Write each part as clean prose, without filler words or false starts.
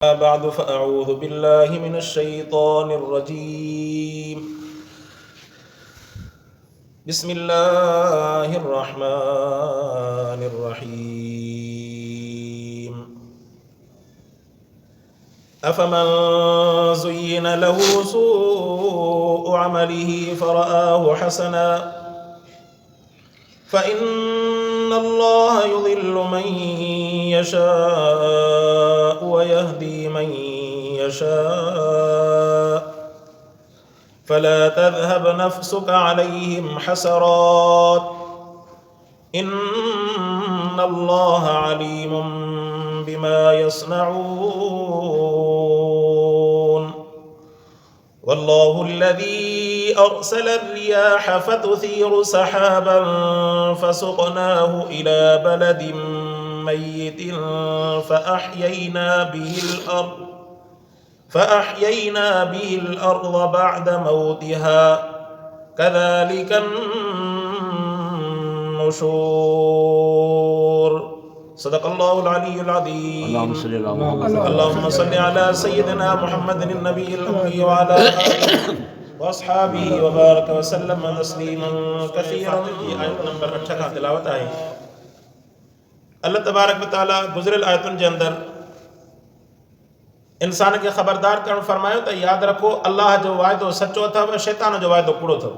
بعد فأعوذ بالله من الشيطان الرجيم. بسم الله الرحمن الرحيم. أفمن زين له سوء عمله فرآه حسنا فإن الله يضل من يشاء ويهدي من يشاء فلا تذهب نفسك عليهم حسرات إن الله عليم بما يصنعون والله الذي أرسل الرياح فتثير سحابا فسقناه إلى بلد ميت فأحيينا به الأرض بعد موتها كذلك النشور. صدق الله العلي العظيم. اللهم صل على سيدنا محمد النبي الأمي وعلى آله وأصحابه وبارك وسلم تسليما كثيرا. आयत नंबर 8 का तिलावत है। अल्लाह तबारक व तआला गुज़िरियल आयतुनि जे अंदर इंसान खे ख़बरदार करणु फरमायो त यादि रखो अल्लाह जो वाइदो सचो अथव, शैतान जो वाइदो कूड़ो अथव।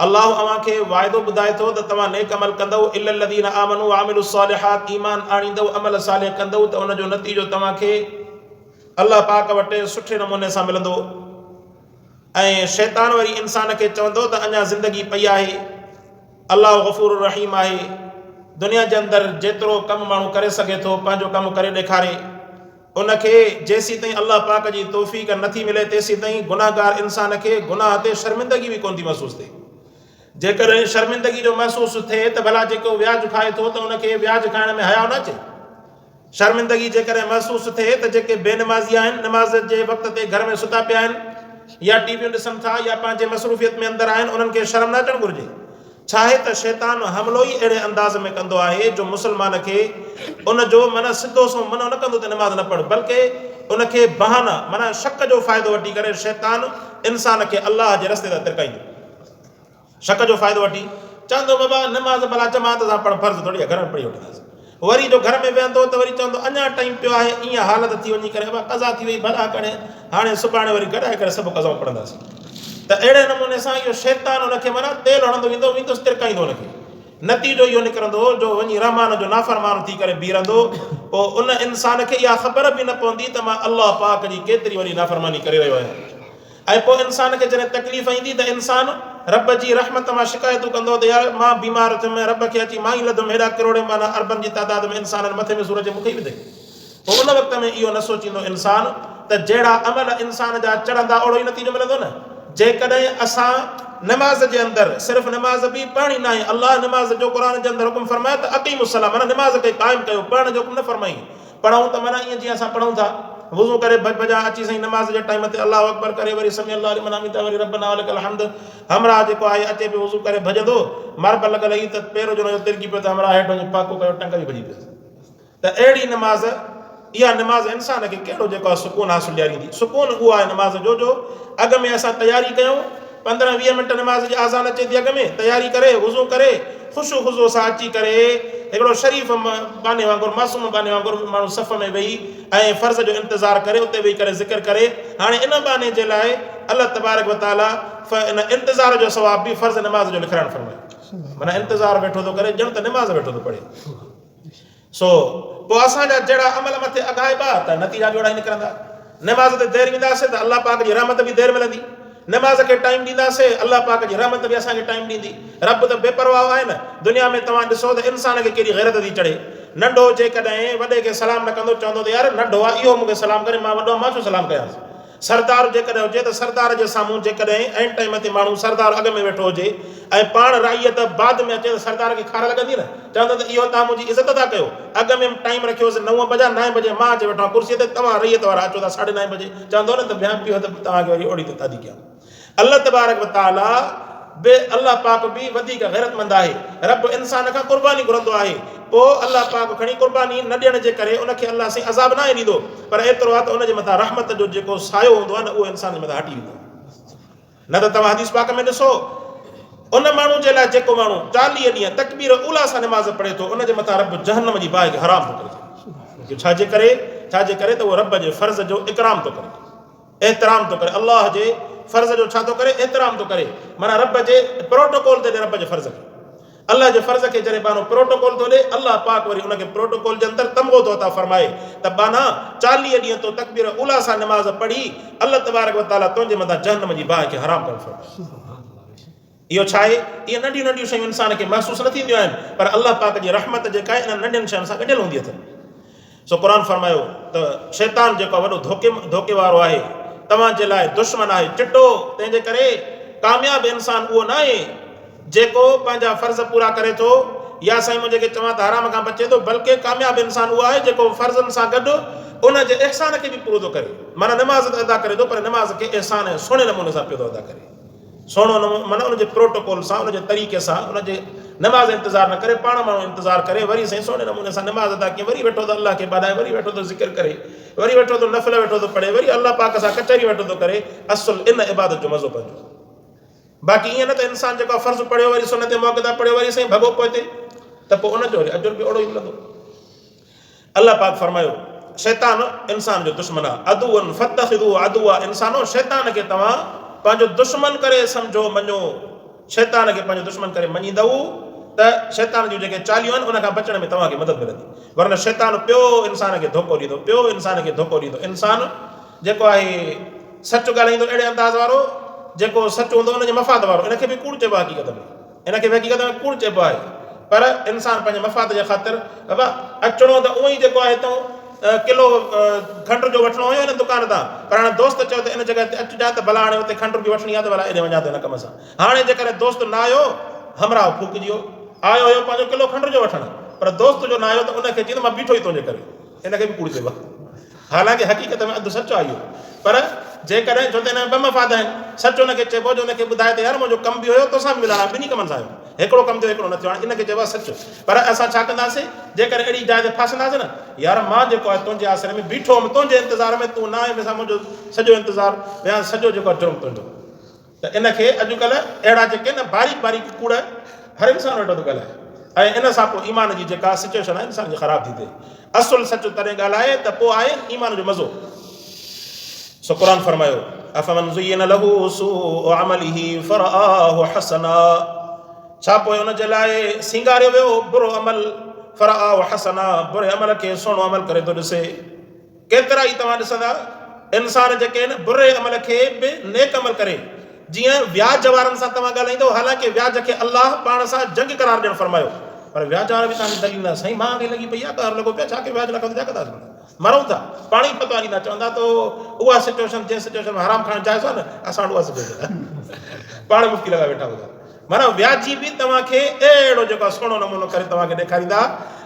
अल्लाह अव्हां खे वाइदो ॿुधाए थो त तव्हां नेक अमल कंदव, इल्लल लज़ीन आमनू व अमिलुस सालिहात, ईमान आणींदव, अमल सालिह कंदव त उन जो नतीजो तव्हां खे अल्लाह पाक वटि सुठे नमूने सां मिलंदो। ऐं शैतान वरी इंसान खे चवंदो त अञा ज़िंदगी पई आहे, अल्लाह गफ़ूर रहीम आहे, दुनिया जे अंदरि जेतिरो कमु माण्हू करे सघे थो पंहिंजो कमु करे ॾेखारे। उनखे जेसीं ताईं अल्लाह पाक जी तौफ़ीक़ नथी मिले तेसीं ताईं गुनाहगार इंसान खे गुनाह ते शर्मिंदगी बि कोन थी महसूसु थिए। जेकॾहिं शर्मिंदगी जो महसूसु थिए त भला जेको व्याज खाए थो त उनखे व्याज खाइण में हया न अचे। शर्मिंदगी जेकॾहिं महसूसु थिए त जेके बेनमाज़ी आहिनि, नमाज़ जे वक़्त ते घर में सुता पिया आहिनि या टीवियूं ॾिसनि था या पंहिंजे मसरूफ़ियत में अंदरि आहिनि, उन्हनि खे शर्म न अचणु घुरिजे। छा आहे त शैतान हमिलो ई अहिड़े अंदाज़ में कंदो आहे जो मुस्लमान खे उनजो माना सिधो सो मनो न कंदो त नमाज़ न पढ़, बल्कि उनखे बहाना माना शक जो फ़ाइदो वठी करे शैतान इंसान खे अल्लाह जे रस्ते ते तिरकाईंदो। शक जो फ़ाइदो वठी चवंदो बाबा नमाज़ भला जमात सां पढ़, फर्ज़ थोरी आहे, घर में पढ़ी वठंदासीं। वरी जो घर में वेहंदो त वरी चवंदो अञा टाइम पियो आहे, ईअं हालत थी वञी करे बाबा क़ज़ा थी वई, भला करे हाणे सुभाणे वरी गॾाए करे सभु क़ज़ाऊं पढ़ंदासीं। त अहिड़े नमूने सां इहो शैतान उनखे माना तेल हणंदो वेंदुसि, तिरकाईंदो उनखे। नतीजो इहो निकिरंदो जो वञी रहमान जो नाफ़रमान थी करे बीहंदो। पोइ उन इंसान खे इहा ख़बर बि न पवंदी त मां अल्लाह पाक जी केतिरी वॾी नाफ़रमानी करे रहियो आहियां। ऐं पोइ इंसान खे जॾहिं तकलीफ़ ईंदी त इंसान रब जी रहमत मां शिकायतूं कंदो त यार मां बीमार थियुमि, रब खे अची मां ई लधुमि, हेॾा किरोड़े माना अरबनि जी तादाद में इंसाननि मथे में सूरज मूंखे ई विधे। पोइ उन वक़्त में इहो न सोचींदो इंसान त जहिड़ा अमल इंसान जा चढ़ंदा ओड़ो ई नतीजो मिलंदो न। जेकॾहिं असां नमाज़ जे अंदरि सिर्फ़ु नमाज़ बि पढ़णी न आहे, अल्लाह नमाज़ जो क़ुर जे अंदरि हुकुम फरमाए त अक़ीमुस्सलाह माना नमाज़ खे क़ाइमु कयो, पढ़ण जो हुकुम न फरमाई। पढ़ूं त माना ईअं जीअं असां पढ़ूं था, वुज़ू करे भॼा अची साईं नमाज़ जे टाइम ते अल्लाहु अकबर करे वरी समी अल्लाह लिमन हमीदा वरी रब्बना वलकल हम्द, हमरा जेको आहे अचे पियो वुज़ू करे भॼंदो, मरब लॻल ई त पेरो जो तिरकी पियो त हमरा हेठि वञी पाको कयो, टंग बि भॼी पियो। त अहिड़ी नमाज़, इहा नमाज़ इंसान खे कहिड़ो जेको आहे सुकून हासिलु ॾियारींदी। सुकून उहो आहे नमाज़ जो अॻ में असां तयारी कयूं, 15-20 मिंट नमाज़ जी आज़ान अचे थी, अॻ में तयारी करे वुज़ू करे ख़ुशो ख़ुशो सां अची करे हिकिड़ो शरीफ़ बाने वांगुरु मासूम बाने वांगुरु माण्हू सफ़ में वेही ऐं फ़र्ज़ जो इंतज़ारु करे, उते वेही करे ज़िक्र करे। हाणे इन बहाने जे लाइ अल्लाह तबारक व तआला इन इंतज़ार जो सवाब बि फ़र्ज़ नमाज़ जो लिखाइणु फरमाए। माना इंतज़ारु वेठो थो करे ॼण त नमाज़ वेठो थो पढ़े। सो पोइ असांजा जहिड़ा अमल मथे अघाइबा त नतीजा बि ओड़ा ई निकिरंदा। नमाज़ ते देरि ॾींदासीं त अल्लाह पाक जी रहमत बि देरि मिलंदी। नमाज़ खे टाइम ॾींदासीं, अल्लाह पाक जी रहमत बि असांखे टाइम ॾींदी। रब त बेपरवाह आहे न। दुनिया में तव्हां ॾिसो त इंसान खे केॾी गैरत थी चढ़े। नंढो जेकॾहिं वॾे खे सलाम न कंदो, चवंदो त यार नंढो आहे इहो मूंखे सलाम करे, मां वॾो मां छो सलाम कयांसि। सरदार जेकॾहिं हुजे त सरदार जे साम्हूं जेकॾहिं ऐं टाइम ते माण्हू सरदार अॻ में वेठो हुजे ऐं पाण राईअत बाद में अचे त सरदार खे खार लॻंदी न। चवंदो त इहो तव्हां मुंहिंजी इज़त था कयो। अॻ में टाइम रखियोसीं 9 बजे, 9 बजे मां अची वेठो आहियां कुर्सीअ ते, तव्हां रईअत वारा अचो था 9:30 बजे। चवंदो न त ॿिया पियो त तव्हांखे वरी ओड़ी त तादी कयां। अल्लाह तबारक व तआला बे अल्लाह पाक भी वधीक गैरतमंद आहे। रब इंसान खां कुर्बानी घुरंदो आहे, पोइ अल्लाह पाक खणी कुर्बानी न ॾियण जे करे उनखे अल्लाह साईं अज़ाब न ॾींदो, पर एतिरो आहे त उनजे मथां रहमत जो जेको सायो हूंदो आहे न उहो इंसान जे मथां हटी वेंदो। न त तव्हां हदीस पाक में ॾिसो उन माण्हू जे लाइ जेको माण्हू 40 ॾींहं तकबीर उला सां नमाज़ पढ़े थो उनजे मथां रब जहन्नम जी बाहि खे हराम थो करे। छाजे करे त उहो रब जे फर्ज़ जो इकराम थो करे, एहतराम थो करे, अल्लाह जे फर्ज़ जो छा थो करे, एहतराम थो करे। माना रब जे प्रोटोकॉल ते रब जे फर्ज़ खे, अल्लाह जे फर्ज़ खे जॾहिं बानो प्रोटोकॉल थो ॾे, अल्लाह पाक वरी उनखे प्रोटोकॉल जे अंदरि तमगो थो अता फरमाए त बाना 40 ॾींहं तो तकबीर उला सां नमाज़ पढ़ी अल्लाह तबारक व तआला तुंहिंजे मथां जहन्नम जी बाहि खे हराम करे फरमाए। इहो छा आहे? इहे नंढियूं नंढियूं शयूं इंसान खे महसूस न थींदियूं आहिनि, पर अल्लाह पाक जी रहमत जेका आहे इन नंढियुनि शयुनि सां गॾियल हूंदी अथनि। सो क़ुर फरमायो त शैतान जेको वॾो धोखे वारो आहे, तव्हांजे लाइ दुश्मन आहे चिटो। तंहिंजे करे कामयाब इंसान उहो न आहे जेको पंहिंजा फर्ज़ पूरा करे थो या साईं मुंहिंजे खे चवां त हराम खां बचे थो, बल्कि कामयाब इंसान उहो आहे जेको फर्ज़नि सां गॾु उन जे एहसान खे बि पूरो थो करे। माना नमाज़ त अदा करे थो, पर नमाज़ खे एहसान ऐं सुहिणे नमूने सां पियो थो अदा करे, सुहिणो माना उनजे प्रोटोकॉल सां, उनजे तरीक़े सां, उनजे नमाज़ इंतज़ारु न करे, पाण माण्हू इंतज़ारु करे, वरी साईं सुहिणे नमूने सां नमाज़ अदा कई, वरी वेठो त अल्लाह खे बाॾाए, वरी वेठो थो ज़िक्र करे, वरी वेठो थो नफ़िल वेठो थो पढ़े, वरी अल्लाह पाक सां कचहरी वेठो थो करे। असुल इन इबादत जो मज़ो पंहिंजो। बाक़ी ईअं न त इंसान जेको फ़र्ज़ु पढ़ियो वरी सुनत मुअक्कदा पढ़ियो वरी साईं भॻो पियो थिए त पोइ उनजो वरी अजुर बि ओड़ो ई मिलंदो। अल्लाह पाक फरमायो शैतान इंसान जो दुश्मन आहे। अदुवन फत्तखिदू अदुवा, इंसानो शैतान खे तव्हां पंहिंजो दुश्मन करे सम्झो, मञो। शैतान खे पंहिंजो दुश्मन करे मञींदव त शैतान जूं जेके चालियूं आहिनि उन खां बचण में तव्हांखे मदद मिलंदी। वरना शैतान पियो इंसान खे धोखो ॾींदो, पियो इंसान खे धोखो ॾींदो। इंसान जेको आहे सच ॻाल्हाईंदो अहिड़े अंदाज़ वारो जेको सच हूंदो उनजे मफ़ाद वारो, इनखे बि कूड़ चइबो आहे हक़ीक़त में, इनखे बि हक़ीक़त में कूड़ चइबो आहे। पर इंसान पंहिंजे मफ़ाद जे ख़ातिर बाबा अचिणो त उहो ई जेको आहे हितां किलो खंड जो वठिणो हुयो हिन दुकान तां, पर हाणे दोस्त चयो त इन जॻह ते अचिजांइ त भला हाणे हुते खंड बि वठणी आहे त भला हेॾे वञा थो हिन कम सां। हाणे जेकॾहिं दोस्त न आयो हमराह फूकिजी वियो, आयो हुयो पंहिंजो किलो खंड जो वठणु, पर दोस्त जो न आयो त उनखे चई त मां बीठो ई तुंहिंजे करे, इनखे बि कूड़ चइबो आहे। हालांकि हक़ीक़त में अधु सचो आहे इहो, पर जेकॾहिं छो त हिन में ॿ मफ़ाद आहिनि। सच हुनखे चइबो जो हुनखे ॿुधाए त यार मुंहिंजो कमु बि हुयो तोसां बि मिलां, ॿिन्ही कमनि सां हिकिड़ो कमु थियो हिकिड़ो न थियो, हाणे इनखे चइबो आहे सच। पर असां छा कंदासीं जेकॾहिं अहिड़ी जाइ ते फासंदासीं न, यार मां जेको आहे तुंहिंजे आसिरे में बीठो हुअमि, तुंहिंजे इंतज़ार में, तूं न आहे मूंसां मुंहिंजो सॼो इंतज़ारु या सॼो जेको आहे जुर्म तुंहिंजो। त इनखे अॼुकल्ह अहिड़ा जेके न बारीक बारीक कूड़ हर इंसान वेठो थो ॻाल्हाए, ऐं इन सां पोइ ईमान जी जेका सिचुएशन आहे इंसान जी ख़राबु थी थिए। असुल सच तॾहिं ॻाल्हाए त पोइ आहे ईमान जो मज़ो। सो क़ुर फरमायो अफमन ज़ुय्यिन लहू सूअ अमलिही फरआहु हसना, छा पोइ हुन जे लाइ सिंगारियो वियो बुरो अमल, फरआहु हसना, बुरे अमल खे सुहिणो अमल करे थो ॾिसे। केतिरा ई तव्हां ॾिसंदा इंसान जेके आहिनि बुरे अमल खे बि नेक अमल करे, जीअं व्याज वारनि सां तव्हां ॻाल्हाईंदो, हालांकि व्याज खे अल्लाह पाण सां जंग करार ॾियणु फरमायो, पर व्याज वारा बि तव्हांखे दलील न, साईं मां लॻी पई आहे कार लॻो पिया, छा के व्याज न कंदो, छा कंदासीं, मरूं था, पाणी पतो ॾींदा, चवंदा त उहा सिचुएशन जंहिं सिचुएशन में हराम खाइणु जाइज़ आहे न, असां वटि उहा सिचुएशन पाण मुफ़्ती लॻा वेठा हूंदा। माना व्याजी बि तव्हांखे अहिड़ो जेको आहे सुहिणो नमूनो करे तव्हांखे ॾेखारींदा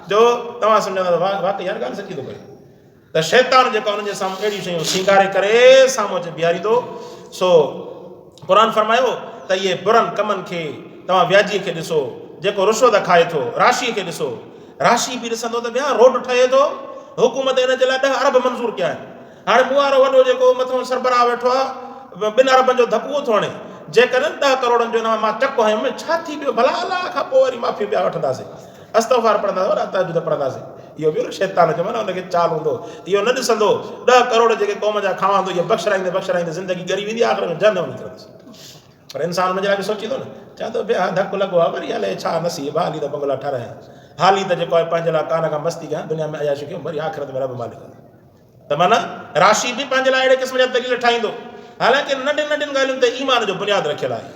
जो तव्हां सम्झंदा वाक़ई यार ॻाल्हि सची थो करे। त शैतान जेको हुनजे साम्हूं अहिड़ियूं शयूं सिंगारे करे साम्हूं अची बीहारींदो। सो क़ुर फरमायो त इहे बुरनि कमनि खे तव्हां व्याजीअ खे ॾिसो, जेको रुश्वत खाए थो, राशीअ खे ॾिसो, राशी बि ॾिसंदो त ॿिया रोड ठहे थो, हुकूमत हिन जे लाइ 10 अरब मंज़ूर कया आहिनि। हाणे मूं वारो वॾो जेको मथां सरबराह वेठो आहे 2 अरबनि जो धकु थो हणे, जेकॾहिं 10 करोड़नि जो हिन मां चक हयुमि, छा थी पियो भला अलाह खां पोइ वरी माफ़ी ॿिया वठंदासीं, अस्तग़फ़ार पढ़ंदासीं, तहज्जुद पढ़ंदासीं। इहो बि शैतान जो माना हुनखे चाल हूंदो, इहो न ॾिसंदो 10 करोड़ जेके क़ौम जा खावां थो, इहे बख़्शराईंदे बख़्शराईंदे ज़िंदगी ॻरी वेंदी, आख़िर में जहन्नम में निकिरंदुसि। पर इंसान हुनजे लाइ बि सोचींदो न, चवंदो ॿिया धकु लॻो आहे वरी हले छा नसीब, हाली त बंगला ठारायां, हाली त जेको आहे पंहिंजे लाइ कान खां मस्ती कयां, दुनिया में अयाशी कयूं, वरी आख़िरत में रब मालिक। त माना राशि बि पंहिंजे लाइ अहिड़े क़िस्म जा दलील ठाहींदो, हालांकि नंढियुनि नंढियुनि ॻाल्हियुनि ते ईमान जो बुनियादु रखियलु आहे।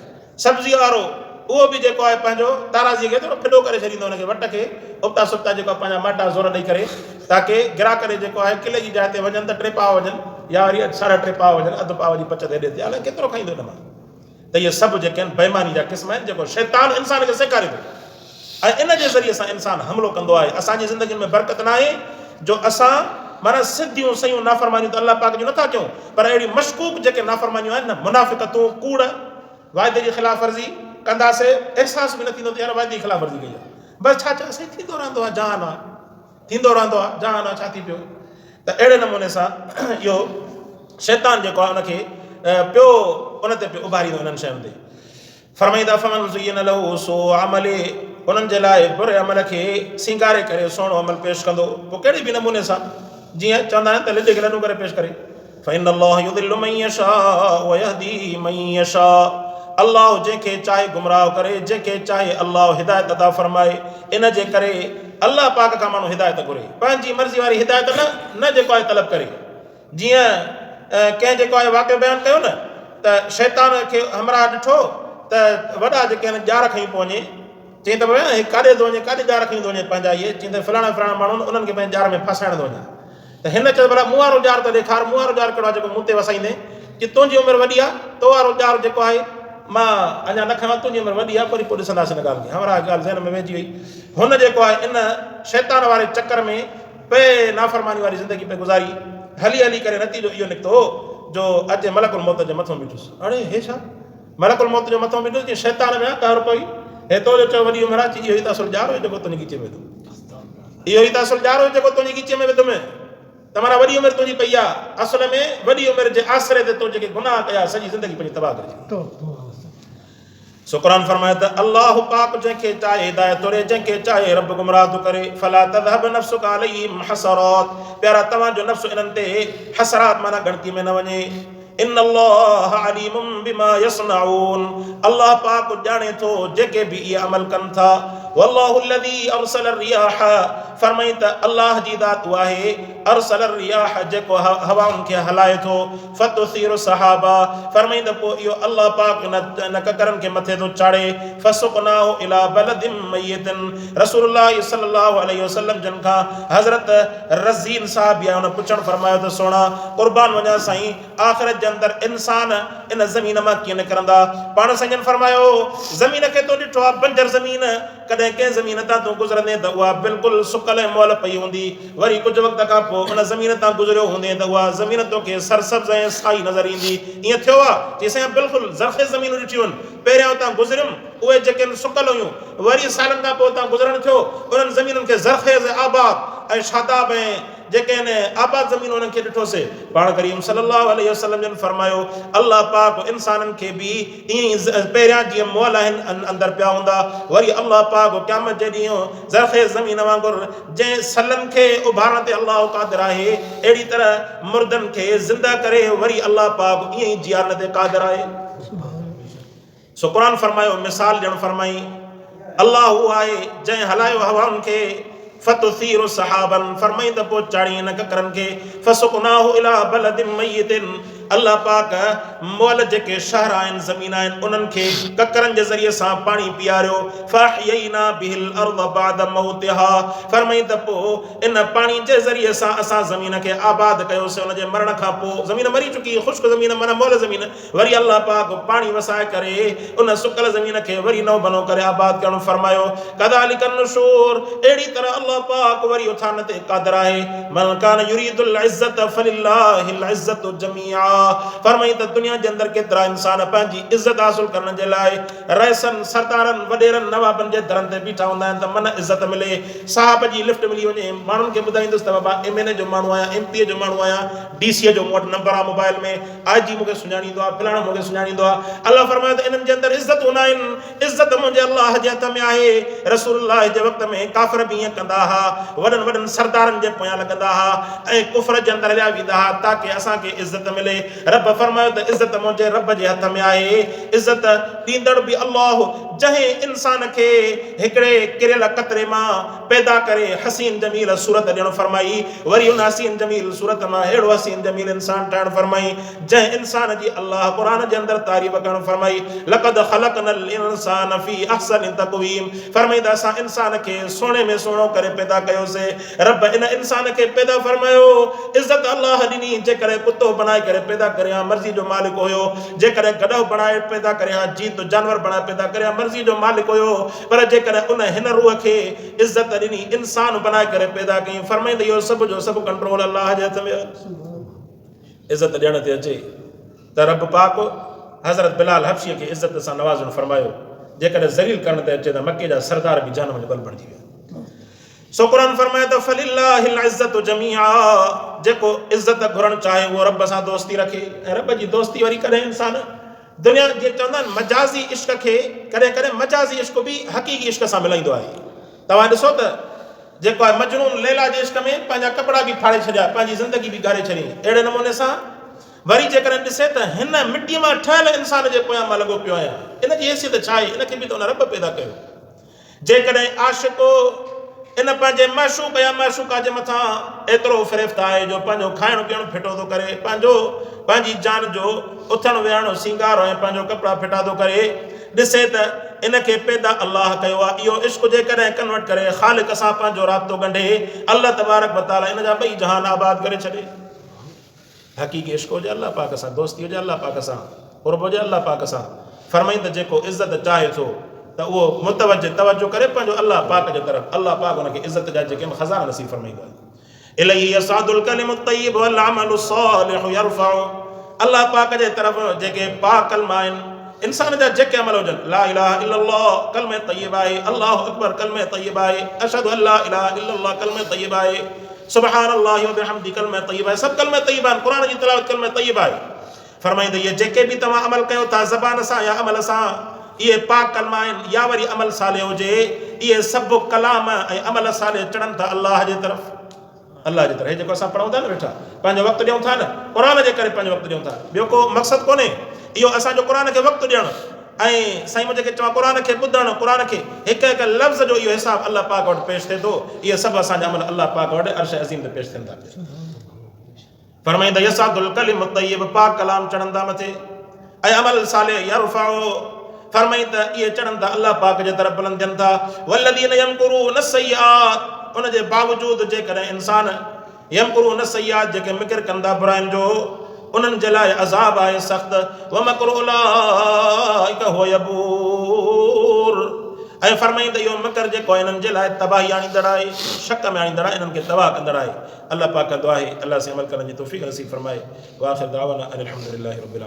सब्ज़ी वारो उहो बि जेको आहे पंहिंजो ताराज़ीअ खे थोरो फिडो करे छॾींदो, हुनखे वट खे उबता सुबता जेको आहे पंहिंजा माटा ज़ोर ॾेई करे, ताकी गिराक जेको आहे किले जी जाइ ते वञनि त 3 पाव वञनि या वरी 3.5 पाव वञनि, अधु पाव जी बचत हेॾे थिए, हालांकि केतिरो खाईंदो हिन मां। त इहे सभु जेके आहिनि बेईमानी जा क़िस्म आहिनि जेको शैतान इंसान खे सेखारे थो, ऐं इन जे ज़रिए सां इंसान हमिलो कंदो आहे। असांजी ज़िंदगीअ में बरकत न आहे जो असां माना सिधियूं सयूं नाफ़रमानियूं त अल्लाह पाक जूं नथा कयूं, पर अहिड़ी मशकूक जेके नाफ़रमानियूं आहिनि न, मुनाफ़िक़तूं, कूड़, वाइदे जी ख़िलाफ़ वर्ज़ी, कंदासीं एहसास बि न थींदो त यार वाइदे जी ख़िलाफ़ वर्ज़ी कई आहे। बसि छा चयोसीं थींदो रहंदो आहे, जहान आहे, थींदो रहंदो आहे, जहान आहे, छा थी पियो। त अहिड़े नमूने सां इहो शैतान जेको आहे उनखे पियो उन ते पियो उभारींदो इन्हनि शयुनि ते। फरमाईंदा फमन ज़ुय्यिन लहू सूअ अमली, उन्हनि जे लाइ बुरे अमल खे सिंगारे करे सुहिणो अमल पेश कंदो। पोइ कहिड़े बि नमूने सां जीअं चवंदा आहिनि त लिॾे खे लॾूं करे पेश करे। फ़इन अल्लाह युदिल्लु मन यशा व यहदी मन यशा, अल्लाह जंहिंखे चाहे गुमराह करे, जंहिंखे चाहे अल्लाह हिदायत अता फरमाए। इन जे करे अल्लाह पाक खां माण्हू हिदायत घुरे, पंहिंजी मर्ज़ी वारी हिदायत न जेको आहे तलब करे। जीअं कंहिं जेको आहे वाक़ियो बयानु कयो न त शैतान खे हमराह ॾिठो त वॾा जेके आहिनि ॼार खई पोइ वञे, चई त भई काॾे थो वञे, काॾे ॼार खई थो वञे पंहिंजा, इहे चई त फलाणा फलाणा माण्हू उन्हनि खे पंहिंजे ॼार में फसाइण थो वञे। त हिन चयो भला मूं वारो ॼार त ॾेखार, मूं वारो ॼार कहिड़ो आहे जेको मूं ते वसाईंदे, कि तुंहिंजी उमिरि वॾी आहे, तो वारो ॼार जेको आहे मां अञा न खयां, तुंहिंजी उमिरि वॾी आहे, पोइ ॾिसंदासीं हिन ॻाल्हि खे। हमराह ॻाल्हि ज़हन में वेझी वई। हुन जेको आहे इन शैतान वारे चकर में पे नाफ़रमानी वारी ज़िंदगी पे गुज़ारी, हली हली करे नतीजो इहो निकितो जो अॼु मलकुल मौत जे मथां बीठुसि। अड़े हे छा मलकुल मौत जे मथां बीठुसि, कि शैतान में कहर पई, हे तो जो चयो वॾी उमिरि आहे, इहो ई त असुलु ॼार हुयो जेको तुंहिंजी गीचे में वेठो, इहो ई त असुलु ॼार हुयो जेको तुंहिंजी गीचे में वेठो में। त माना वॾी उमिरि तुंहिंजी पई आहे, असुल में वॾी उमिरि जे आसरे ते तो जेके गुनाह कया सॼी ज़िंदगी पंहिंजी तबाह करे। सो क़ुरान फरमाए त अल्लाह पाक जंहिंखे चाहे हिदायत तोरे, जंहिंखे चाहे रब गुमराह थो करे। फला तज़हब नफ्सुका अलैहिम हसरात, प्यारा तव्हांजो नफ्स इन्हनि ते हसरात माना गणती में न वञे। इन्नल्लाह अलीमुम बिमा यसनाऊन, अल्लाह पाक ॼाणे थो जेके बि इहे अमल कनि था। वल्लाहु अल्लज़ी अरसल रियाह, फरमाई त अल्लाह जी ज़ात उहा आहे अरसल रियाह जेको हवाउनि खे हलाए थो। फतुसीरु सहाबा, फरमाई त पोइ इहो अल्लाह पाक न ककरनि खे मथे थो चाढ़े। फसुक़नाहु इला बलदिन मय्यतिन, रसूलुल्लाह सल्लल्लाहु अलैहि वसल्लम जन खां हज़रत रज़ीन साहब या उन पुछण फरमायो त सोना कुर्बान वञा साईं, आख़िरत जे अंदरि इंसान इन ज़मीन मां कीअं निकिरंदा। पाण संजन फरमायो ज़मीन खे तो ॾिठो आहे बंजर ज़मीन, कॾहिं कंहिं ज़मीन तां तूं गुज़रंदे त उहा बिल्कुलु सुकल ऐं मुअल पई हूंदी, वरी कुझु वक़्त खां पोइ उन ज़मीन तां गुज़रियो हूंदे त उहा ज़मीन तोखे सरसब्ज़ ऐं साई नज़र ईंदी। ईअं थियो आहे कि असां बिल्कुलु ज़रख़ेज़ ज़मीनूं ॾिठियूं आहिनि, पहिरियां उतां गुज़रियुमि उहे जेके सुकल हुयूं, वरी सालनि खां पोइ उतां गुज़रणु थियो, उन्हनि ज़मीनुनि खे ज़रख़ेज़ आबाद ऐं शादाब ऐं जेके आहिनि आबाद ज़मीन उन्हनि खे ॾिठोसीं। पाण करीम सल्लल्लाहु अलैहि वसल्लम जन फरमायो अल्लाह पाक इंसाननि खे बि ईअं पहिरियां जीअं मुअल आहिनि अंदरि पिया हूंदा, वरी अल्लाह पाक क़यामत जे ॾींहुं ज़रख़ेज़ ज़मीन वांगुरु जंहिं सलनि खे उभारण ते अल्लाह क़ादिर आहे, अहिड़ी तरह मुर्दनि खे ज़िंदा करे वरी अल्लाह पाक ईअं ई जीआरण ते क़ादिर आहे। सो क़ुरान फरमायो मिसाल ॾियणु फरमाई अल्लाह हू आहे जंहिं हलायो हवाउनि खे। फतुसीरु सहाबन, फरमाई त पोइ चाढ़ी न ककरनि खे। फसुक़नाहु इला बलदिन मय्यतिन, अल्लाह पाक मुअल जेके शहर आहिनि ज़मीन आहिनि उन्हनि खे ककरनि जे ज़रिए सां पाणी पीआरियो। फअहयैना बिहिल अर्द बाद मौतिहा, फरमाई त पोइ इन पाणी जे ज़रिए सां असां ज़मीन खे आबाद कयोसीं उन जे मरण खां पोइ। ज़मीन मरी चुकी, ख़ुश्क ज़मीन माना मुअल ज़मीन, वरी अल्लाह पाक पाणी वसाए करे उन सुकल ज़मीन खे वरी नओं बनो करे आबाद करणु फरमायो। कदालिकन नुशूर, अहिड़ी तरह अल्लाह पाक वरी उथान ते क़ादिर आहे। मन कान युरीदुल इज़्ज़त फलिल्लाहिल इज़्ज़तु जमीआ, फरमाई त दुनिया जे अंदरि केतिरा इंसान पंहिंजी इज़त हासिल करण जे लाइ रईसनि सरदारनि वॾेरनि नवाबनि जे दरनि ते बीठा हूंदा आहिनि त मन इज़त मिले, साहब जी लिफ्ट मिली वञे, माण्हुनि खे ॿुधाईंदुसि त बाबा MNA जो माण्हू आहियां, MP जो माण्हू आहियां, DCA जो मूं वटि नंबर आहे मोबाइल में, IG मूंखे सुञाणींदो आहे, फलाणो मूंखे सुञाणींदो आहे। अल्लाह फरमायो त इन्हनि जे अंदरि इज़त हूंदा आहिनि, इज़त मुंहिंजे अल्लाह जे हथ में आहे। रसूलुल्लाह जे वक़्त में काफ़िर बि ईअं कंदा हुआ, वॾनि वॾनि सरदारनि जे पोयां लॻंदा हुआ ऐं कुफ़र जे अंदरि हलिया वेंदा हुआ ताकी असांखे इज़त मिले। रब फरमायो त इज़त मुंहिंजे रब जे हथ में आहे। इज़त ॾींदड़ बि अल्लाह, जंहिं इंसान खे हिकिड़े किरियल कतरे मां पैदा करे हसीन जमील सूरत ॾियणु फरमाई, वरी उन हसीन जमील सूरत मां अहिड़ो हसीन जमील इंसान ठाहिणु फरमाई जंहिं इंसान जी अल्लाह क़ुरान जे अंदरि तारीफ़ करणु फरमाई। लक़द ख़लक़नल इंसान फ़ी अहसनि तक़वीम, फरमाई त असां इंसान खे सुहिणे में सुहिणो करे पैदा कयोसीं। रब इन इंसान खे पैदा फरमायो, इज़त अल्लाह ॾिनी, जेकॾहिं कुतो बनाए करे पैदा करे मर्ज़ी जो मालिक हुयो, जेकॾहिं गॾो बणाए पैदा करे जीत जानवर बणाए पैदा करे मर्ज़ी जो मालिक हुयो, पर जेकॾहिं उन हिन रूह खे इज़त ॾिनी, इंसान बनाए करे पैदा कई, फरमाईंद इहो सभु जो सभु कंट्रोल अल्लाह जे हथ में आहे। इज़त ॾियण ते अचे त रब पाक हज़रत बिलाल हबशी खे इज़त सां नवाज़ण फरमायो। जेकॾहिं ज़लील करण ते अचे त मके जा सरदार बि जान में बल बणिजी विया। सो क़ुरान फरमाए त फलिल्लाहिल इज़्ज़तु जमीआ, जेको इज़त घुरण चाहे उहो रब सां दोस्ती रखे। ऐं रब जी दोस्ती वरी कॾहिं इंसान दुनिया जे चवंदा आहिनि मजाज़ी इश्क खे कॾहिं कॾहिं मजाज़ी इश्क बि हक़ीक़ी इश्क सां मिलाईंदो आहे। तव्हां ॾिसो त जेको आहे मजनून लैला जे इश्क में पंहिंजा कपिड़ा बि फाड़े छॾिया, पंहिंजी ज़िंदगी बि गारे छॾी। अहिड़े नमूने सां वरी जेकॾहिं ॾिसे त हिन मिटीअ मां ठहियल इंसान जे पोयां मां लॻो पियो आहियां, इन जी हैसियत छा आहे? इनखे बि त उन रब पैदा कयो। जेकॾहिं आशिक़ो इन पंहिंजे माशूक़ या माशूक़ा जे मथां एतिरो फ़िरिफ़्त आहे जो पंहिंजो खाइणु पीअणु फिटो थो करे, पंहिंजी जान जो उथणु वेहणु सींगार ऐं पंहिंजो कपिड़ा फिटा थो करे, ॾिसे त इनखे पैदा अलाह कयो आहे। इहो इश्क जेकॾहिं कन्वर्ट करे ख़ालिक़ सां पंहिंजो राब्तो ॻंढे, अल्लाह तबारक व तआला इन जा ॿई जहान आबाद करे छॾे। हक़ीक़ी इश्क हुजे अल्लाह पाक सां, दोस्ती हुजे अल्लाह पाक सां, क़ुर्ब हुजे अल्लाह पाक सां। फरमाईं त जेको इज़त चाहे थो त उहो तवज्जो करे पंहिंजो अल्लाह पाक जे तरफ़, अल्लाह पाक हुनखे इज़त जा जेके खज़ाना नसीब फरमाईंदो आहे। इलैहि यसअदुल कलिमुत तय्यिब वल अमलु सालिहु यरफ़उ, अल्लाह पाक जे तरफ़ जेके पाक कलमा आहिनि, इंसान जा जेके अमल हुजनि, ला इलाहा इल्लल्लाह कलमे तय्यिब आहे, अल्लाहु अकबर कलमे तय्यिब आहे, अशहदु अल्ला इलाहा इल्लल्लाह कलमे तय्यिब आहे, सुब्हानल्लाहि व बिहम्दी कलमे तय्यिब आहे, सभु कलमे तय्यिब आहिनि। क़ुरान जी तिलावत कलमे तय्यिब आहे। फरमाईंदे इहे जेके बि तव्हां अमल कयो था ज़बान सां या अमल सां, इहे पाक कलमा आहिनि या वरी अमल साले हुजे, इहे सभु कलाम ऐं अमल साले चढ़नि था अलाह जे तरफ़। अल्लाह जे तरफ़ जेको असां पढ़ूं था न वेठा, पंहिंजो वक़्तु ॾियूं था न, क़ुरान जे करे पंहिंजो वक़्तु ॾियूं था। ॿियो को मक़सदु कोन्हे इहो असांजो क़ुरान खे वक़्तु ॾियणु ऐं साईं मुंहिंजे चवां क़ुरान खे ॿुधणु, क़ुरान खे हिकु हिकु लफ़्ज़ जो इहो हिसाबु अल्लाह पाक वटि पेश थिए थो। इहे सभु असांजा अमल अल्लाह पाक वटि अर्श अज़ीम ते पेश थियनि था। फरमाईंदा यसअदुल कलिमुत तय्यिब, पाक कलाम चढ़ंदा मथे, ऐं अमल साले यरफ़उ, फरमाई त इहे चढ़नि था अल्लाह पाक जे तरफ़, बुलंद थियनि था। वल्लज़ीन यमकुरून सय्यात, उन जे बावजूदि जेकॾहिं इंसान यमकुरून सय्यात जेके मिकिर कंदा बुराइनि जो, उन्हनि जे लाइ अज़ाब आहे सख़्त। व मकरु उलाइका हुव यबूर, ऐं फरमाई त इहो मकर जेको आहे इन्हनि जे लाइ तबाही आणींदड़ आहे, शक में आणींदड़ आहे, इन्हनि खे तबाह कंदड़ आहे। अल्लाह पाक दुआ आहे अल्लाह से अमल करण जी तौफ़ीक़ नसीब फरमाए। व आख़िर दावाना अनिल हम्दुलिल्लाहि रब्बिल आलमीन।